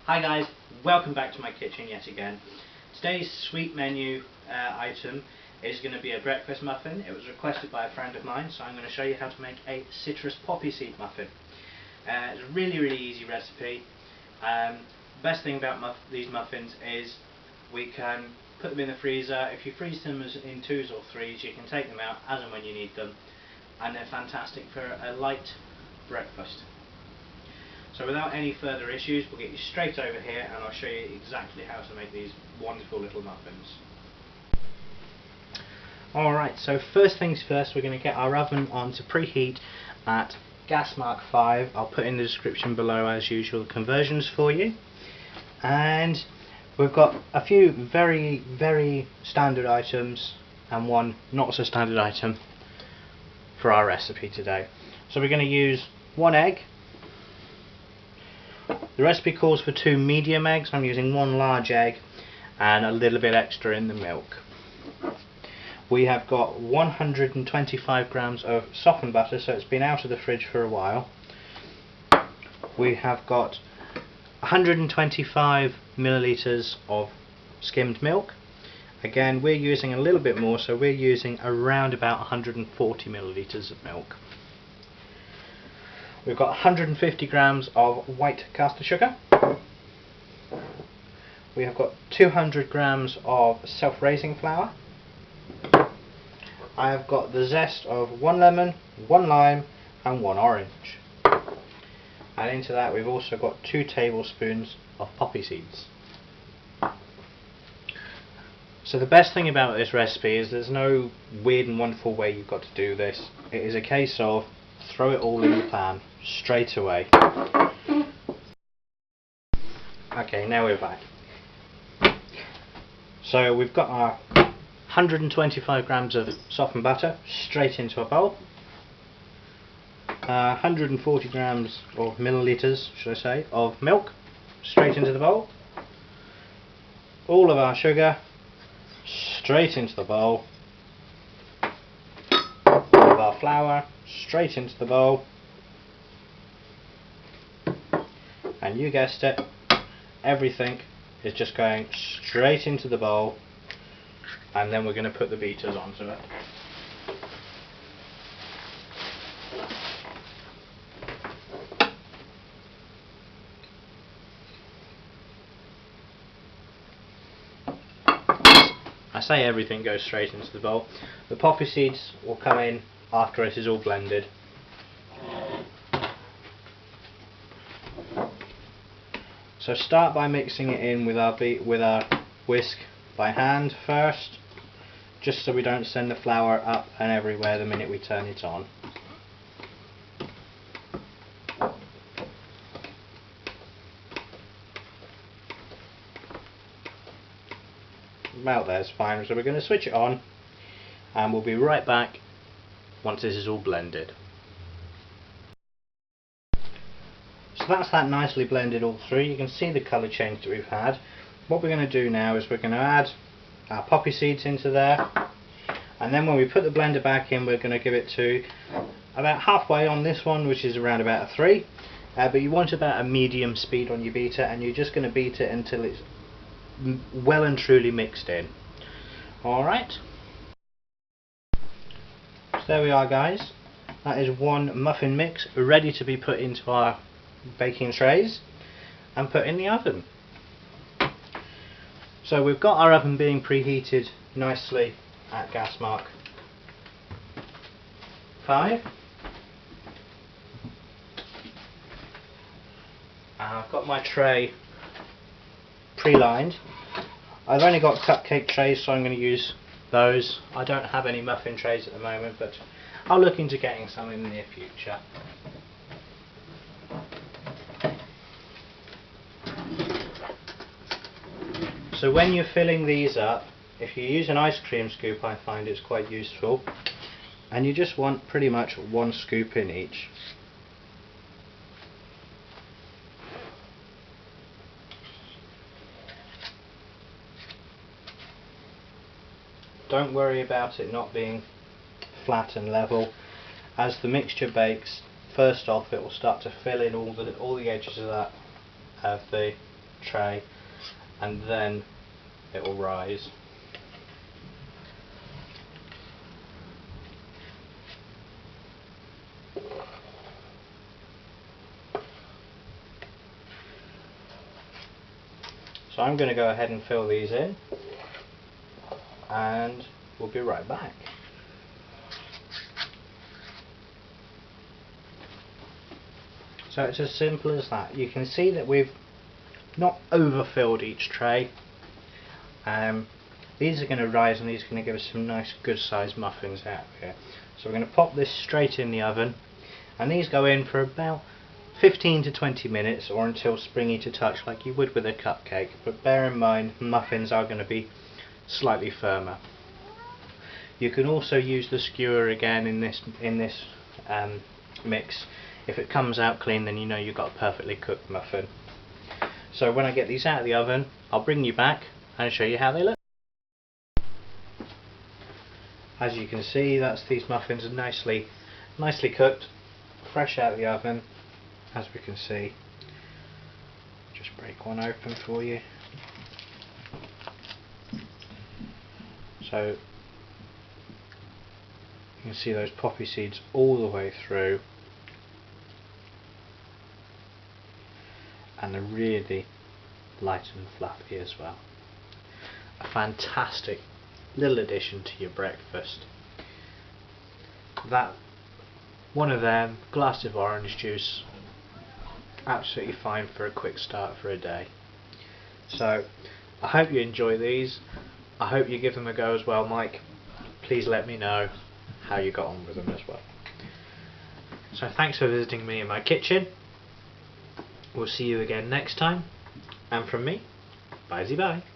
Hi guys, welcome back to my kitchen yet again. Today's sweet menu item is going to be a breakfast muffin. It was requested by a friend of mine, so I'm going to show you how to make a citrus poppy seed muffin. It's a really easy recipe. The best thing about these muffins is we can put them in the freezer. If you freeze them in 2s or 3s, you can take them out as and when you need them, and they're fantastic for a light breakfast. So without any further issues, we'll get you straight over here and I'll show you exactly how to make these wonderful little muffins. Alright, so first things first, we're going to get our oven on to preheat at gas mark 5. I'll put in the description below as usual the conversions for you. And we've got a few very standard items and one not so standard item for our recipe today. So we're going to use 1 egg. The recipe calls for 2 medium eggs. I'm using 1 large egg and a little bit extra in the milk. We have got 125 grams of softened butter, so it's been out of the fridge for a while. We have got 125 millilitres of skimmed milk. Again, we're using a little bit more, so we're using around about 140 millilitres of milk. We've got 150 grams of white caster sugar. We have got 200 grams of self-raising flour. I have got the zest of 1 lemon, 1 lime and 1 orange. And into that we've also got 2 tablespoons of poppy seeds. So the best thing about this recipe is there's no weird and wonderful way you've got to do this. It is a case of throw it all in the pan straight away. Okay, now we're back. So we've got our 125 grams of softened butter straight into a bowl. 140 grams or millilitres, should I say, of milk straight into the bowl. All of our sugar straight into the bowl. All of our flour straight into the bowl. And you guessed it, everything is just going straight into the bowl, and then we're going to put the beaters onto it. I say everything goes straight into the bowl. The poppy seeds will come in after it is all blended. So start by mixing it in with our whisk by hand first, just so we don't send the flour up and everywhere the minute we turn it on. About there's fine, so we're going to switch it on and we'll be right back once this is all blended. So that's that nicely blended all through. You can see the colour change that we've had. What we're going to do now is we're going to add our poppy seeds into there, and then when we put the blender back in we're going to give it to about halfway on this one, which is around about a 3, but you want about a medium speed on your beater, and you're just going to beat it until it's well and truly mixed in. Alright, so there we are guys, that is 1 muffin mix ready to be put into our baking trays and put in the oven. So we've got our oven being preheated nicely at gas mark 5. And I've got my tray pre-lined. I've only got cupcake trays, so I'm going to use those. I don't have any muffin trays at the moment, but I'll look into getting some in the near future. So when you're filling these up, if you use an ice cream scoop, I find it's quite useful, and you just want pretty much 1 scoop in each. Don't worry about it not being flat and level. As the mixture bakes, first off it will start to fill in all the edges of the tray, and then it will rise. So I'm going to go ahead and fill these in, and we'll be right back. So it's as simple as that. You can see that we've not overfilled each tray. These are going to rise, and these are going to give us some nice good sized muffins out of here. So we're going to pop this straight in the oven, and these go in for about 15 to 20 minutes, or until springy to touch, like you would with a cupcake. But bear in mind, muffins are going to be slightly firmer. You can also use the skewer again in this mix. If it comes out clean, then you know you've got a perfectly cooked muffin. So when I get these out of the oven, I'll bring you back and show you how they look. As you can see, that's these muffins are nicely cooked, fresh out of the oven. As we can see, just break one open for you. So you can see those poppy seeds all the way through, and they're really light and fluffy as well. A fantastic little addition to your breakfast. That one of them, glass of orange juice, absolutely fine for a quick start for a day. So I hope you enjoy these. I hope you give them a go as well, Mike. Please let me know how you got on with them as well. So thanks for visiting me in my kitchen. We'll see you again next time, and from me, bye-bye.